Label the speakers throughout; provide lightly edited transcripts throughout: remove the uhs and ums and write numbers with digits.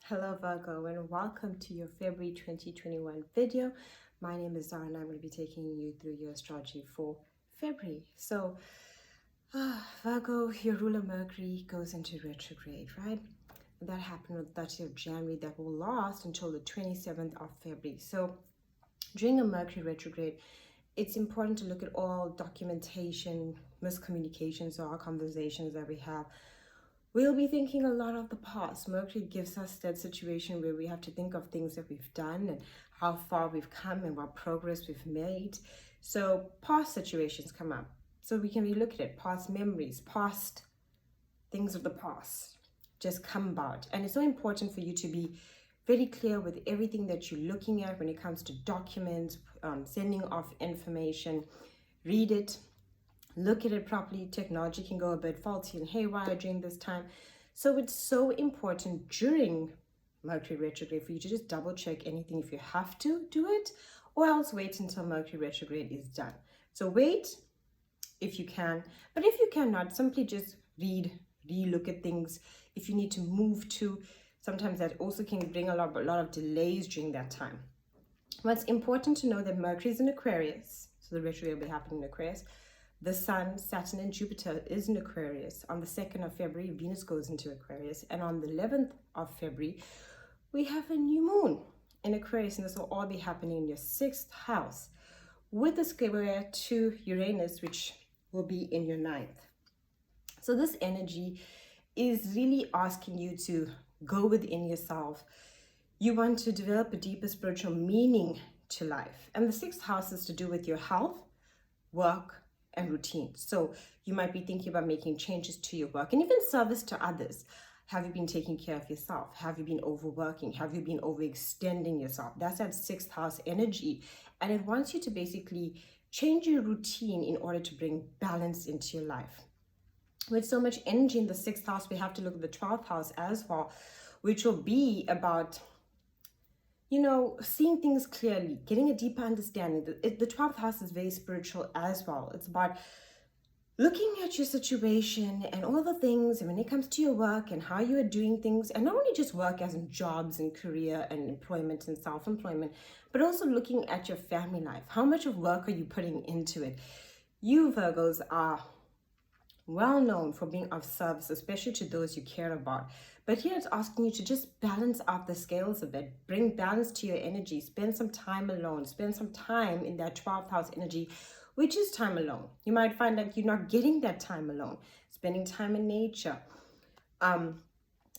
Speaker 1: Hello Virgo and welcome to your February 2021 video. My name is Zara and I'm going to be taking you through your astrology for February. So Virgo, your ruler Mercury goes into retrograde, right? That happened on the 30th of January. That will last until the 27th of February. So during a Mercury retrograde, it's important to look at all documentation, miscommunications, or our conversations that we have. We'll be thinking a lot of the past. Mercury gives us that situation where we have to think of things that we've done and how far we've come and what progress we've made. So past situations come up. So we can relook at it, past memories, past things of the past just come about. And it's so important for you to be very clear with everything that you're looking at when it comes to documents, sending off information. Read it. Look at it properly. Technology can go a bit faulty and haywire during this time. So it's so important during Mercury retrograde for you to just double check anything if you have to do it, or else wait until Mercury retrograde is done. So wait if you can, but if you cannot, simply just read, re-look at things. If you need to move to, sometimes that also can bring a lot of delays during that time. What's important to know that Mercury is in Aquarius, so the retrograde will be happening in Aquarius. The Sun, Saturn, and Jupiter is in Aquarius. On the 2nd of February, Venus goes into Aquarius. And on the 11th of February, we have a new moon in Aquarius. And this will all be happening in your 6th house with a square to Uranus, which will be in your 9th. So this energy is really asking you to go within yourself. You want to develop a deeper spiritual meaning to life. And the 6th house is to do with your health, work, and routine. So you might be thinking about making changes to your work and even service to others. Have you been taking care of yourself? Have you been overworking? Have you been overextending yourself? That's that 6th house energy. And it wants you to basically change your routine in order to bring balance into your life. With so much energy in the 6th house, we have to look at the 12th house as well, which will be about seeing things clearly, getting a deeper understanding. The 12th house is very spiritual as well. It's about looking at your situation and all the things, and when it comes to your work and how you are doing things, and not only just work as in jobs and career and employment and self-employment, but also looking at your family life. How much of work are you putting into it? You Virgos are well known for being of service, especially to those you care about. But here it's asking you to just balance out the scales a bit, bring balance to your energy, spend some time alone, spend some time in that 12th house energy, which is time alone. You might find that you're not getting that time alone, spending time in nature,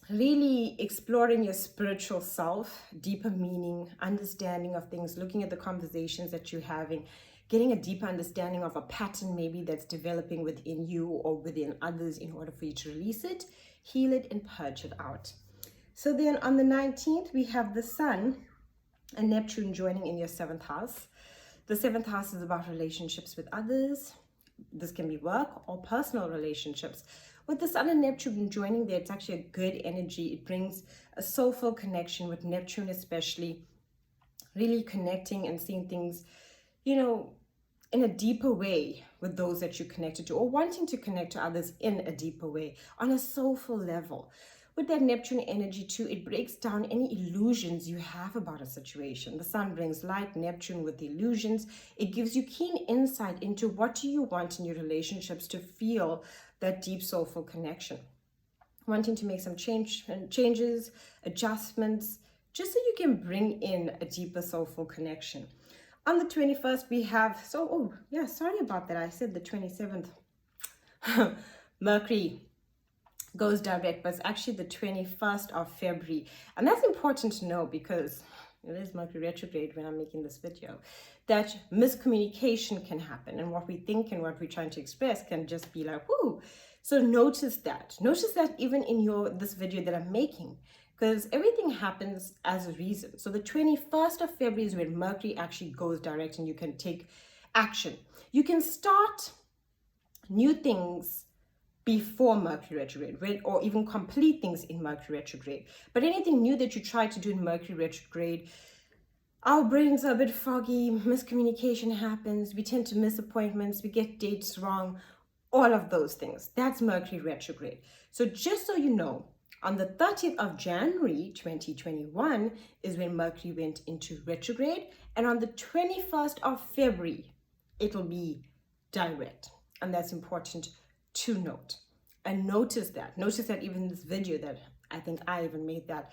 Speaker 1: really exploring your spiritual self, deeper meaning, understanding of things, looking at the conversations that you're having, getting a deeper understanding of a pattern maybe that's developing within you or within others in order for you to release it, heal it, and purge it out. So then on the 19th, we have the Sun and Neptune joining in your 7th house. The 7th house is about relationships with others. This can be work or personal relationships. With the Sun and Neptune joining there, it's actually a good energy. It brings a soulful connection with Neptune especially, really connecting and seeing things in a deeper way with those that you're connected to, or wanting to connect to others in a deeper way, on a soulful level. With that Neptune energy too, it breaks down any illusions you have about a situation. The Sun brings light, Neptune with the illusions. It gives you keen insight into what do you want in your relationships to feel that deep soulful connection. Wanting to make some changes, adjustments, just so you can bring in a deeper soulful connection. On the 21st, we have, sorry about that. I said the 27th. Mercury goes direct, but it's actually the 21st of February. And that's important to know because it is Mercury retrograde when I'm making this video, that miscommunication can happen. And what we think and what we're trying to express can just be like, whoo. So notice that. Notice that even in this video that I'm making, because everything happens as a reason. So the 21st of February is when Mercury actually goes direct and you can take action. You can start new things before Mercury retrograde, or even complete things in Mercury retrograde. But anything new that you try to do in Mercury retrograde, our brains are a bit foggy, miscommunication happens, we tend to miss appointments, we get dates wrong, all of those things. That's Mercury retrograde. So just so you know, On the 30th of January 2021 is when Mercury went into retrograde, and on the 21st of February it'll be direct, and that's important to note. And notice that even in this video that I think I even made that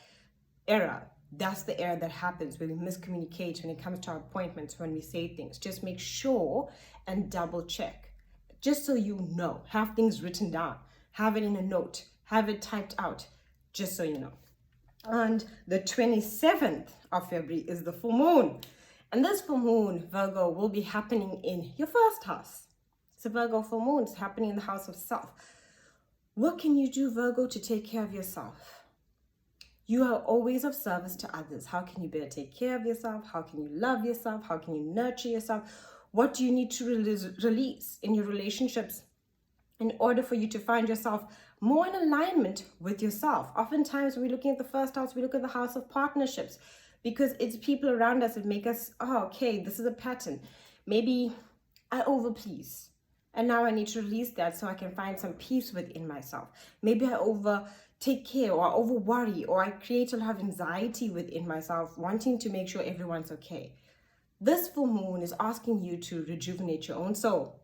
Speaker 1: error. That's the error that happens when we miscommunicate when it comes to our appointments, when we say things. Just make sure and double check, just so you know. Have things written down, have it in a note, have it typed out, just so you know. And the 27th of February is the full moon. And this full moon, Virgo, will be happening in your first house. It's a Virgo full moon. It's happening in the house of self. What can you do, Virgo, to take care of yourself? You are always of service to others. How can you better take care of yourself? How can you love yourself? How can you nurture yourself? What do you need to release in your relationships in order for you to find yourself more in alignment with yourself? Oftentimes, when we're looking at the first house, we look at the house of partnerships because it's people around us that make us, oh, okay, this is a pattern. Maybe I overplease, and now I need to release that so I can find some peace within myself. Maybe I take care or over worry, or I create a lot of anxiety within myself, wanting to make sure everyone's okay. This full moon is asking you to rejuvenate your own soul,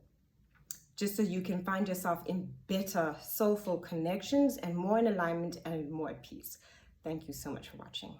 Speaker 1: just so you can find yourself in better soulful connections and more in alignment and more at peace. Thank you so much for watching.